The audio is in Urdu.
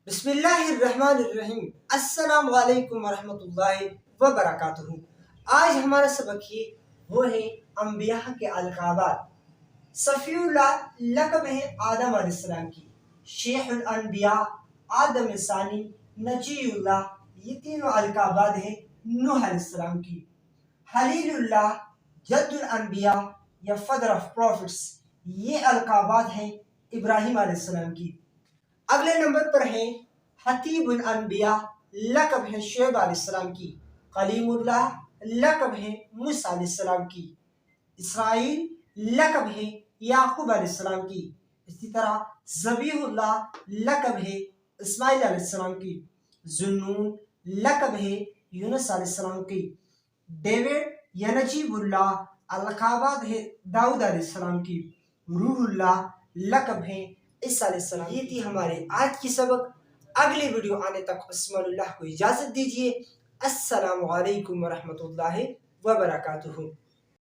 بسم اللہ الرحمن الرحیم، السلام علیکم ورحمۃ اللہ وبرکاتہ۔ آج ہمارا سبق وہ ہے انبیاء کے القابات۔ صفی اللہ لقب ہے آدم علیہ السلام کی، شیخ الانبیاء آدم ثانی، نجی اللہ یہ تینوں القابات ہیں نوح علیہ السلام کی۔ خلیل اللہ جد الانبیاء یا فادر آف پروفٹس یہ القابات ہیں ابراہیم علیہ السلام کی۔ اگلے نمبر پر ہیں حتیب الانبیاء لقب ہے شعیب علیہ السلام کی، کلیم اللہ لقب ہے موسیٰ علیہ السلام کی، اسرائیل لقب ہے یعقوب علیہ السلام کی، اسی طرح ذبیح اللہ لقب ہے اسماعیل علیہ السلام کی، ذوالنون لقب ہے یونس علیہ السلام کی، ڈیوڈ یا نجیب اللہ القابات ہے داؤد علیہ السلام کی، روح اللہ لقب ہے عیسیٰ علیہ السلام۔ یہ تھی ہمارے آج کی سبق۔ اگلی ویڈیو آنے تک بسم اللہ کو اجازت دیجیے۔ السلام علیکم ورحمۃ اللہ وبرکاتہ۔